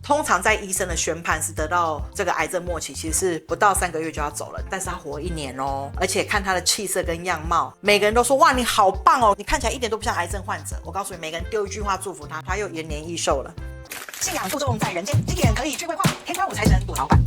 通常在医生的宣判是得到这个癌症末期，其实是不到3个月就要走了，但是他活1年哦，而且看他的气色跟样貌，每个人都说哇你好棒哦，你看起来一点都不像癌症患者。我告诉你，每个人丢一句话祝福他，他又延年益寿了。信仰负重在人间，经典可以去规划，天官五财神赌老板。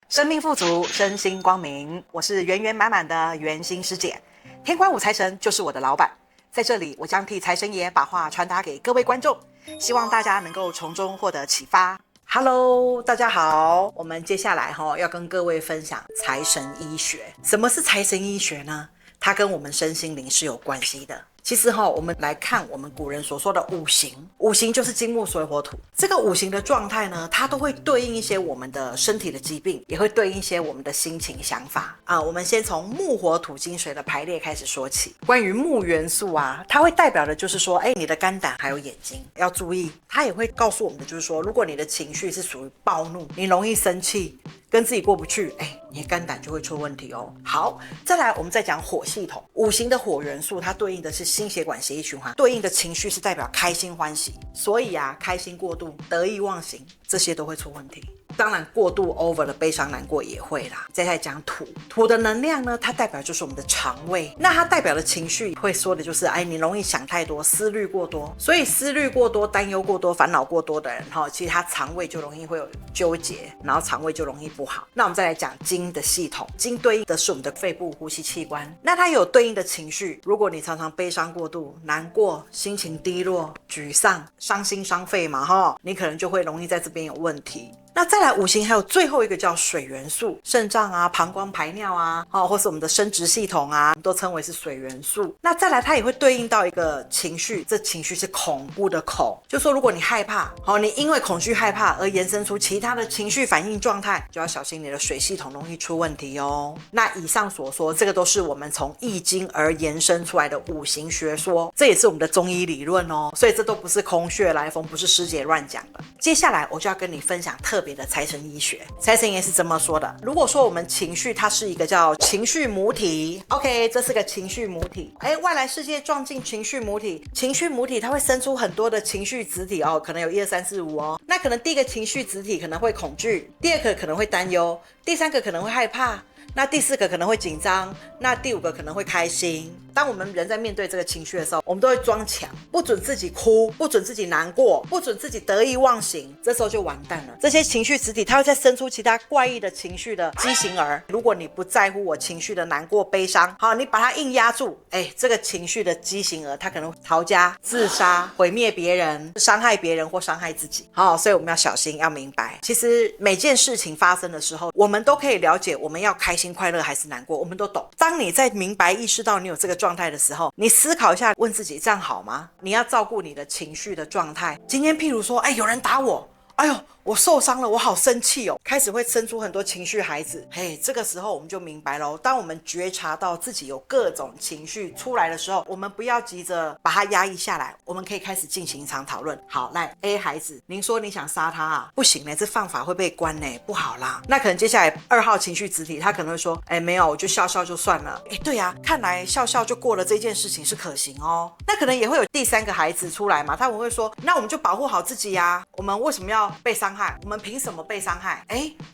生命富足，身心光明，我是圆圆满满的圆心师姐，天官五财神就是我的老板。在这里，我将替财神爷把话传达给各位观众，希望大家能够从中获得启发。Hello， 大家好，我们接下来要跟各位分享财神医学。什么是财神医学呢？它跟我们身心灵是有关系的。其实我们来看我们古人所说的五行，五行就是金木水火土。这个五行的状态呢，它都会对应一些我们的身体的疾病，也会对应一些我们的心情想法啊。我们先从木火土金水的排列开始说起。关于木元素啊，它会代表的就是说，你的肝胆还有眼睛要注意。它也会告诉我们的就是说，如果你的情绪是属于暴怒，你容易生气，跟自己过不去，你的肝胆就会出问题哦。好，再来我们再讲火系统，五行的火元素，它对应的是心血管血液循环，对应的情绪是代表开心欢喜，所以开心过度、得意忘形，这些都会出问题。当然过度 over 的悲伤难过也会啦。再来讲土，土的能量呢，它代表就是我们的肠胃，那它代表的情绪会说的就是你容易想太多，思虑过多，所以思虑过多、担忧过多、烦恼过多的人其实他肠胃就容易会有纠结，然后肠胃就容易不好。那我们再来讲金的系统，金对应的是我们的肺部呼吸器官，那它有对应的情绪，如果你常常悲伤过度、难过、心情低落、沮丧、伤心伤肺嘛你可能就会容易在这边有问题。那再来五行还有最后一个叫水元素，肾脏啊、膀胱排尿啊，或是我们的生殖系统啊，都称为是水元素。那再来它也会对应到一个情绪，这情绪是恐怖的恐，就说如果你害怕，你因为恐惧害怕而延伸出其他的情绪反应状态，就要小心你的水系统容易出问题哦。那以上所说，这个都是我们从易经而延伸出来的五行学说，这也是我们的中医理论哦，所以这都不是空穴来风，不是师姐乱讲的。接下来我就要跟你分享特别的财神医学。财神爷是这么说的，如果说我们情绪它是一个叫情绪母体 ，OK， 这是个情绪母体，外来世界撞进情绪母体，情绪母体它会生出很多的情绪子体可能有1、2、3、4、5那可能第一个情绪子体可能会恐惧，第二个可能会担忧，第三个可能会害怕，那第4个可能会紧张，那第5个可能会开心。当我们人在面对这个情绪的时候，我们都会装强，不准自己哭，不准自己难过，不准自己得意忘形，这时候就完蛋了。这些情绪子体它会再生出其他怪异的情绪的畸形儿。如果你不在乎我情绪的难过悲伤，好，你把它硬压住，这个情绪的畸形儿它可能逃家、自杀、毁灭别人、伤害别人或伤害自己。好，所以我们要小心，要明白，其实每件事情发生的时候，我们都可以了解我们要开心快乐还是难过，我们都懂。当你在明白意识到你有这个状态的时候，你思考一下，问自己这样好吗？你要照顾你的情绪的状态。今天譬如说有人打我，我受伤了，我好生气哦，开始会生出很多情绪孩子。这个时候我们就明白了，当我们觉察到自己有各种情绪出来的时候，我们不要急着把它压抑下来，我们可以开始进行一场讨论。好，来 A 孩子，您说你想杀他啊？不行这犯法会被关不好啦。那可能接下来2号情绪子体他可能会说，没有，我就笑笑就算了。对啊，看来笑笑就过了这件事情是可行哦。那可能也会有第3个孩子出来嘛，他们会说，那我们就保护好自己呀，我们为什么要被伤害？我们凭什么被伤害？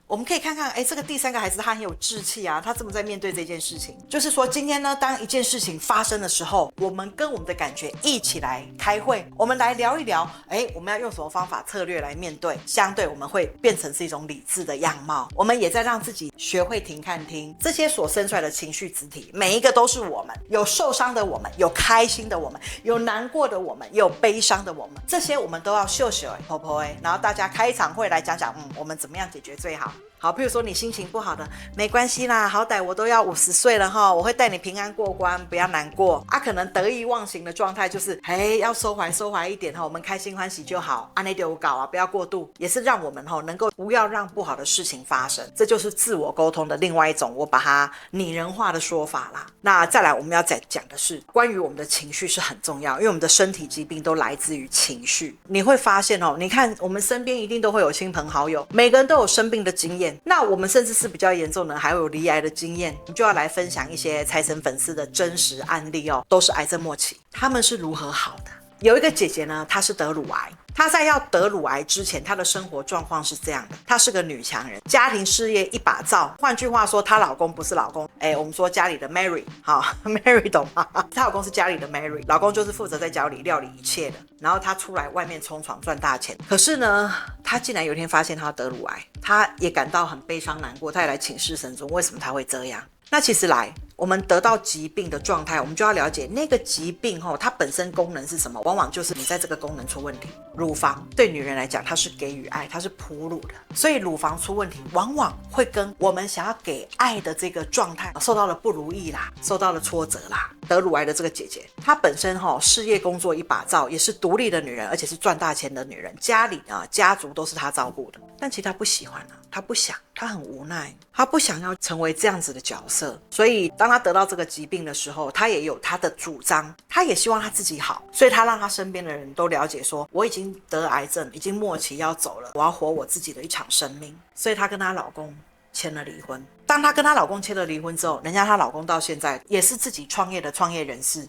我们可以看看，这个第3个孩子他很有志气啊，他怎么在面对这件事情？就是说今天呢，当一件事情发生的时候，我们跟我们的感觉一起来开会，我们来聊一聊，我们要用什么方法策略来面对，相对我们会变成是一种理智的样貌。我们也在让自己学会停看听，这些所生出来的情绪子体，每一个都是我们，有受伤的我们，有开心的我们，有难过的我们，有悲伤的我们，这些我们都要秀秀婆婆然后大家开场会来讲讲，我们怎么样解决最好。好，譬如说你心情不好的，没关系啦，好歹我都要50岁了我会带你平安过关，不要难过啊。可能得意忘形的状态就是要收怀一点我们开心欢喜就好，那就搞啊，不要过度，也是让我们能够不要让不好的事情发生。这就是自我沟通的另外一种，我把它拟人化的说法啦。那再来我们要再讲的是关于我们的情绪是很重要，因为我们的身体疾病都来自于情绪。你会发现你看我们身边一定都会有亲朋好友，每个人都有生病的经验，那我们甚至是比较严重的还有罹癌的经验，你就要来分享一些财神粉丝的真实案例都是癌症末期，他们是如何好的。有一个姐姐呢，她是得乳癌。她在要得乳癌之前，她的生活状况是这样的：她是个女强人，家庭事业一把罩。换句话说，她老公不是老公，我们说家里的 Mary， 好，Mary 懂吗？她老公是家里的 Mary， 老公就是负责在家里料理一切的。然后她出来外面冲闯赚大钱，可是呢，她竟然有一天发现她得乳癌，她也感到很悲伤难过，她也来请示神尊，为什么她会这样？那其实我们得到疾病的状态，我们就要了解那个疾病它本身功能是什么，往往就是你在这个功能出问题。乳房对女人来讲，它是给予爱，它是哺乳的，所以乳房出问题，往往会跟我们想要给爱的这个状态受到了不如意啦，受到了挫折啦。得乳癌的这个姐姐，她本身事业工作一把罩，也是独立的女人，而且是赚大钱的女人，家里家族都是她照顾的，但其实她不喜欢她不想，她很无奈，她不想要成为这样子的角色。所以当她得到这个疾病的时候，她也有她的主张，她也希望她自己好，所以她让她身边的人都了解说，我已经得癌症，已经末期要走了，我要活我自己的一场生命。所以她跟她老公签了离婚。当她跟她老公签了离婚之后，人家她老公到现在也是自己创业的创业人士，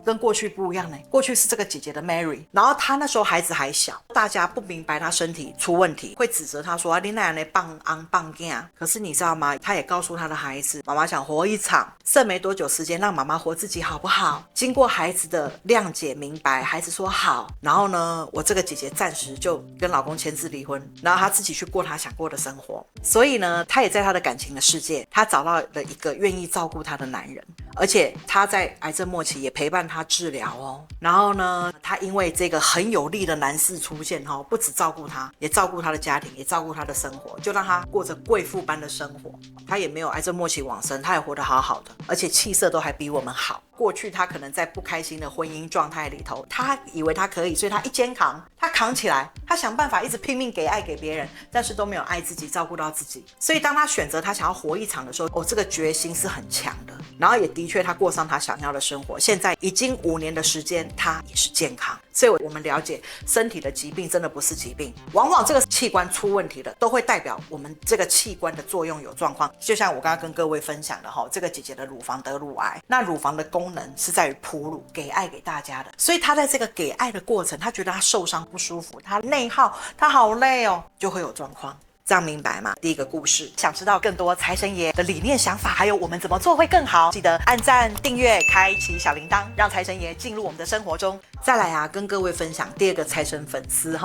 跟过去不一样呢。过去是这个姐姐的 Mary， 然后她那时候孩子还小，大家不明白她身体出问题，会指责她说你那样棒昂棒囝。可是你知道吗？她也告诉她的孩子，妈妈想活一场，剩没多久时间，让妈妈活自己好不好？经过孩子的谅解明白，孩子说好，然后呢，我这个姐姐暂时就跟老公签字离婚，然后她自己去过她想过的生活。所以呢，她也在她的感情的世界，她找到了一个愿意照顾她的男人，而且她在癌症末期也陪伴她治疗然后呢，她因为这个很有力的男士出现不只照顾她，也照顾她的家庭，也照顾她的生活，就让她过着贵妇般的生活。她也没有癌症末期往生，她也活得好好的，而且气色都还比我们好。过去她可能在不开心的婚姻状态里头，她以为她可以，所以她一肩扛，她扛起来，她想办法一直拼命给爱给别人，但是都没有爱自己，照顾到自己。所以当她选择她想要活一场的时候，这个决心是很强的。然后也的确她过上她想要的生活，现在已经5年的时间，她也是健康。所以我们了解身体的疾病真的不是疾病，往往这个器官出问题的都会代表我们这个器官的作用有状况。就像我刚刚跟各位分享的这个姐姐的乳房得乳癌，那乳房的功能是在于哺乳给爱给大家的，所以她在这个给爱的过程，她觉得她受伤不舒服，她内耗，她好累就会有状况。这样明白吗？第一个故事。想知道更多财神爷的理念想法，还有我们怎么做会更好，记得按赞订阅开启小铃铛，让财神爷进入我们的生活中。再来跟各位分享第二个财神粉丝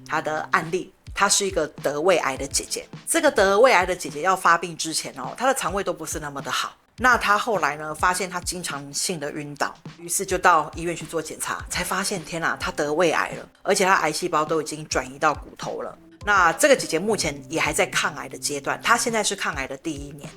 他的案例。她是一个得胃癌的姐姐，这个得胃癌的姐姐要发病之前她的肠胃都不是那么的好。那她后来呢，发现她经常性的晕倒，于是就到医院去做检查，才发现天哪，她得胃癌了，而且她癌细胞都已经转移到骨头了。那这个姐姐目前也还在抗癌的阶段，她现在是抗癌的第1年，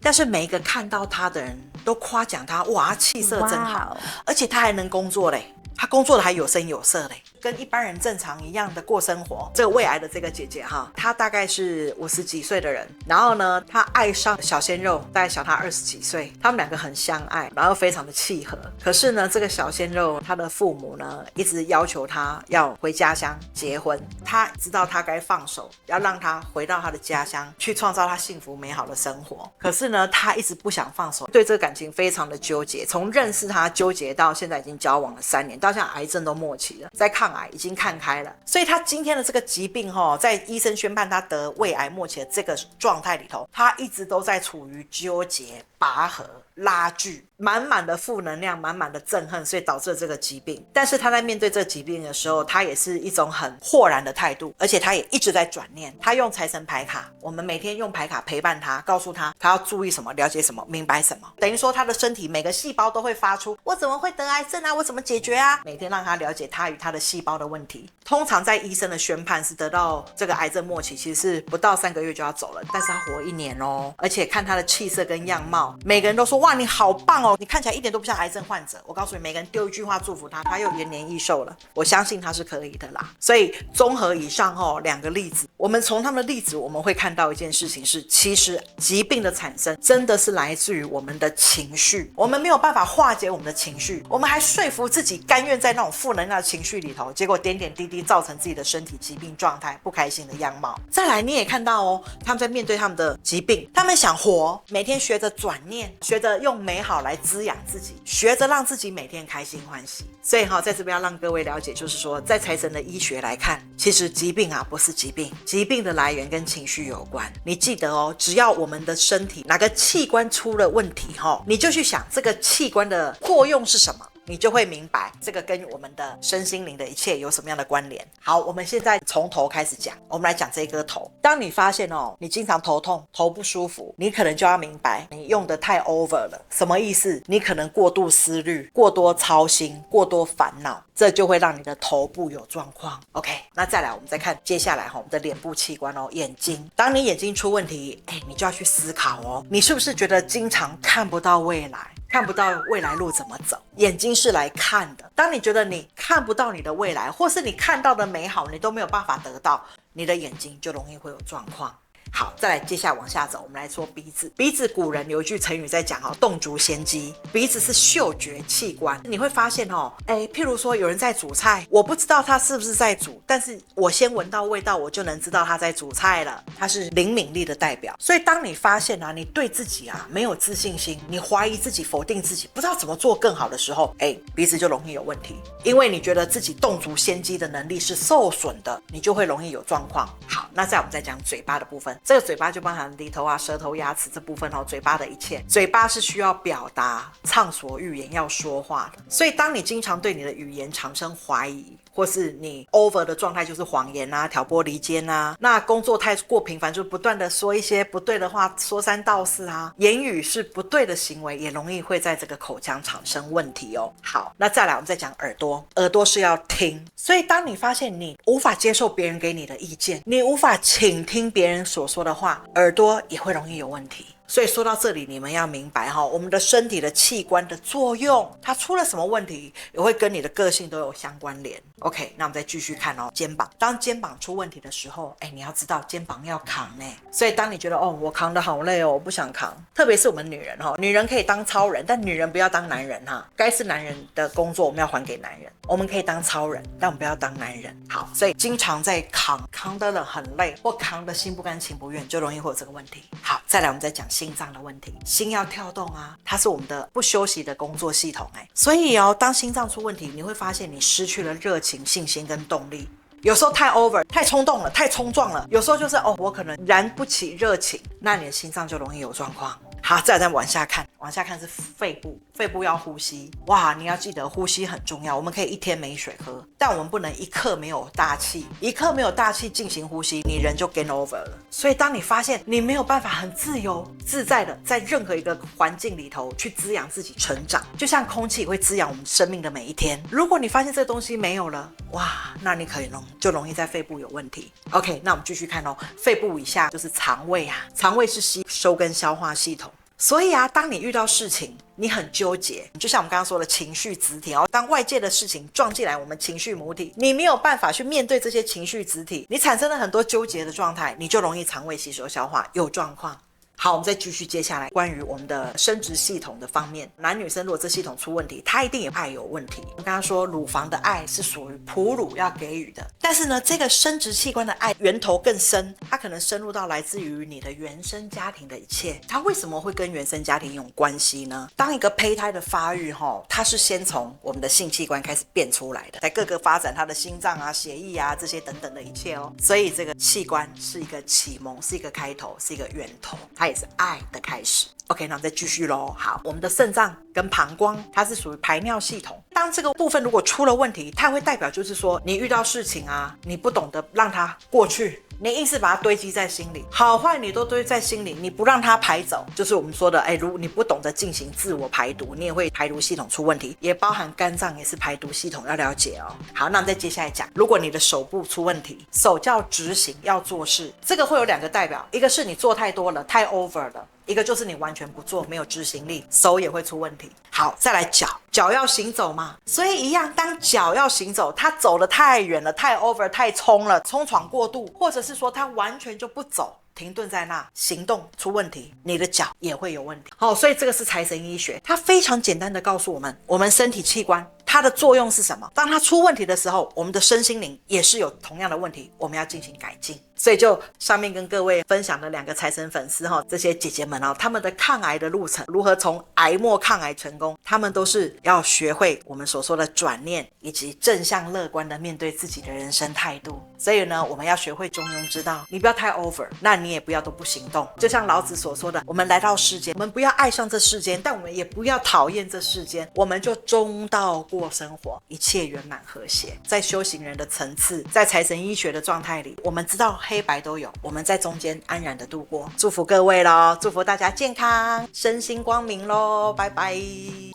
但是每一个看到她的人都夸奖她，哇，气色真好，而且她还能工作嘞，她工作的还有声有色嘞，跟一般人正常一样的过生活。这个胃癌的这个姐姐她大概是50几岁的人，然后呢，她爱上小鲜肉，大概小她20几岁，他们2个很相爱，然后非常的契合。可是呢，这个小鲜肉他的父母呢，一直要求他要回家乡结婚，他知道他该放手，要让他回到他的家乡去创造他幸福美好的生活。可是呢，他一直不想放手，对这个感情非常的纠结，从认识他纠结到现在已经交往了3年，到现在癌症都末期了，在抗癌已经看开了。所以他今天的这个疾病在医生宣判他得胃癌末期的这个状态里头，他一直都在处于纠结、拔河、拉锯，满满的负能量，满满的憎恨，所以导致了这个疾病。但是他在面对这个疾病的时候，他也是一种很豁然的态度，而且他也一直在转念。他用财神牌卡，我们每天用牌卡陪伴他，告诉他他要注意什么，了解什么，明白什么。等于说他的身体每个细胞都会发出我怎么会得癌症啊，我怎么解决啊，每天让他了解他与他的细胞的问题。通常在医生的宣判是得到这个癌症末期，其实是不到3个月就要走了，但是他活1年而且看他的气色跟样貌，每个人都说哇你好棒你看起来一点都不像癌症患者。我告诉你，每个人丢一句话祝福他，他又延年益寿了。我相信他是可以的啦。所以综合以上2个例子，我们从他们的例子我们会看到一件事情是，其实疾病的产生真的是来自于我们的情绪，我们没有办法化解我们的情绪，我们还说服自己甘愿在那种负能量的情绪里头，结果点点滴滴力造成自己的身体疾病状态、不开心的样貌。再来，你也看到哦，他们在面对他们的疾病，他们想活，每天学着转念，学着用美好来滋养自己，学着让自己每天开心欢喜。所以在这边要让各位了解，就是说在财神的医学来看，其实疾病啊不是疾病，疾病的来源跟情绪有关。你记得哦，只要我们的身体哪个器官出了问题你就去想这个器官的作用是什么，你就会明白这个跟我们的身心灵的一切有什么样的关联。好，我们现在从头开始讲，我们来讲这一颗头。当你发现你经常头痛、头不舒服，你可能就要明白你用的太 over 了。什么意思？你可能过度思虑、过多操心、过多烦恼，这就会让你的头部有状况。 OK， 那再来我们再看接下来我们的脸部器官眼睛。当你眼睛出问题，你就要去思考你是不是觉得经常看不到未来，看不到未来路怎么走？眼睛是来看的，当你觉得你看不到你的未来，或是你看到的美好你都没有办法得到，你的眼睛就容易会有状况。好，再来接下来往下走，我们来说鼻子。鼻子古人有一句成语在讲动足先机，鼻子是嗅觉器官。你会发现譬如说有人在煮菜，我不知道他是不是在煮，但是我先闻到味道，我就能知道他在煮菜了，他是灵敏力的代表。所以当你发现你对自己没有自信心，你怀疑自己、否定自己，不知道怎么做更好的时候，鼻子就容易有问题，因为你觉得自己动足先机的能力是受损的，你就会容易有状况。好，那我们再讲嘴巴的部分。这个嘴巴就包含鼻头舌头、牙齿这部分嘴巴的一切。嘴巴是需要表达、畅所欲言、要说话的。所以当你经常对你的语言产生怀疑，或是你 over 的状态就是谎言挑拨离间那工作太过频繁，就不断的说一些不对的话，说三道四言语是不对的行为，也容易会在这个口腔产生问题好，那再来我们再讲耳朵。耳朵是要听，所以当你发现你无法接受别人给你的意见，你无法倾听别人所说的话，耳朵也会容易有问题。所以说到这里，你们要明白我们的身体的器官的作用，它出了什么问题，也会跟你的个性都有相关联。OK， 那我们再继续看肩膀。当肩膀出问题的时候，你要知道肩膀要扛所以当你觉得我扛得好累我不想扛，特别是我们女人女人可以当超人，但女人不要当男人该是男人的工作我们要还给男人，我们可以当超人，但我们不要当男人。好，所以经常在扛得很累，或扛得心不甘情不愿，就容易会有这个问题。好，再来我们再讲心脏的问题。心要跳动它是我们的不休息的工作系统所以当心脏出问题，你会发现你失去了热情、信心跟动力。有时候太 over 太冲动了，太冲撞了，有时候就是我可能燃不起热情，那你的心脏就容易有状况。好，再往下看，往下看是肺部。肺部要呼吸，哇，你要记得呼吸很重要。我们可以一天没水喝，但我们不能一刻没有大气，一刻没有大气进行呼吸，你人就 game over 了。所以当你发现你没有办法很自由自在的在任何一个环境里头去滋养自己成长，就像空气会滋养我们生命的每一天，如果你发现这个东西没有了，哇，那你可能就容易在肺部有问题。 OK， 那我们继续看肺部以下就是肠胃肠胃是吸收跟消化系统。所以当你遇到事情你很纠结，就像我们刚刚说的情绪子体当外界的事情撞进来，我们情绪母体，你没有办法去面对这些情绪子体，你产生了很多纠结的状态，你就容易肠胃吸收消化有状况。好，我们再继续接下来关于我们的生殖系统的方面。男女生如果这系统出问题，他一定也爱有问题。我刚刚说乳房的爱是属于哺乳要给予的，但是呢，这个生殖器官的爱源头更深，它可能深入到来自于你的原生家庭的一切。它为什么会跟原生家庭有关系呢？当一个胚胎的发育它是先从我们的性器官开始变出来的，在各个发展它的心脏血液这些等等的一切所以这个器官是一个启蒙，是一个开头，是一个源头，它也是爱的开始。 OK， 那我们再继续咯。好，我们的肾脏跟膀胱它是属于排尿系统，当这个部分如果出了问题，它会代表就是说你遇到事情你不懂得让它过去，你硬是把它堆积在心里，好坏你都堆在心里，你不让它排走，就是我们说的如果你不懂得进行自我排毒，你也会排毒系统出问题，也包含肝脏也是排毒系统，要了解好，那我们再接下来讲，如果你的手部出问题，手叫执行要做事，这个会有两个代表，一个是你做太多了，太 over 了，一个就是你完全不做，没有执行力，手也会出问题。好，再来脚要行走嘛，所以一样，当脚要行走，它走得太远了，太 over 太冲了，冲闯过度，或者是说它完全就不走，停顿在那，行动出问题，你的脚也会有问题。所以这个是财神医学，它非常简单的告诉我们，我们身体器官它的作用是什么？当它出问题的时候，我们的身心灵也是有同样的问题，我们要进行改进。所以就上面跟各位分享的2个财神粉丝这些姐姐们他们的抗癌的路程，如何从癌末抗癌成功，他们都是要学会我们所说的转念，以及正向乐观的面对自己的人生态度。所以呢，我们要学会中庸之道，你不要太 over， 那你也不要都不行动。就像老子所说的，我们来到世间，我们不要爱上这世间，但我们也不要讨厌这世间，我们就中道过生活，一切圆满和谐。在修行人的层次，在财神医学的状态里，我们知道黑白都有，我们在中间安然的度过。祝福各位咯，祝福大家健康身心光明咯，拜拜。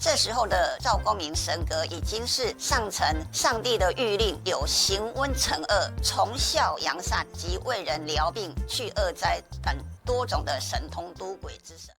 这时候的赵光明神格已经是上承上帝的谕令，有行温惩恶、从孝扬善及为人疗病、去恶灾等多种的神通都鬼之神。